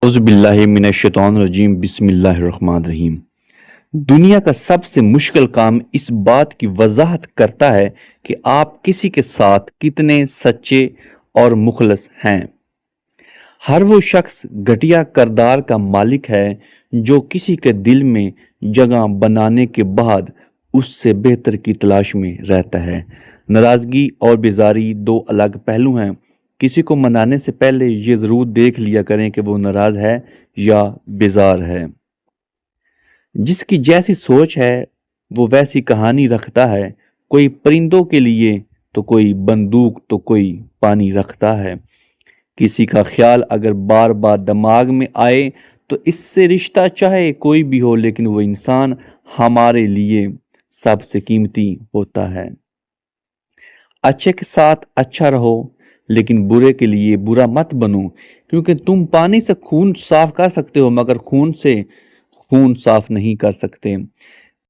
اعوذ باللہ من الشیطان الرجیم بسم اللہ الرحمن الرحیم۔ دنیا کا سب سے مشکل کام اس بات کی وضاحت کرتا ہے کہ آپ کسی کے ساتھ کتنے سچے اور مخلص ہیں۔ ہر وہ شخص گھٹیا کردار کا مالک ہے جو کسی کے دل میں جگہ بنانے کے بعد اس سے بہتر کی تلاش میں رہتا ہے۔ ناراضگی اور بیزاری دو الگ پہلو ہیں۔ کسی کو منانے سے پہلے یہ ضرور دیکھ لیا کریں کہ وہ ناراض ہے یا بیزار ہے۔ جس کی جیسی سوچ ہے وہ ویسی کہانی رکھتا ہے، کوئی پرندوں کے لیے تو کوئی بندوق تو کوئی پانی رکھتا ہے۔ کسی کا خیال اگر بار بار دماغ میں آئے تو اس سے رشتہ چاہے کوئی بھی ہو لیکن وہ انسان ہمارے لیے سب سے قیمتی ہوتا ہے۔ اچھے کے ساتھ اچھا رہو لیکن برے کے لیے برا مت بنو، کیونکہ تم پانی سے خون صاف کر سکتے ہو مگر خون سے خون صاف نہیں کر سکتے۔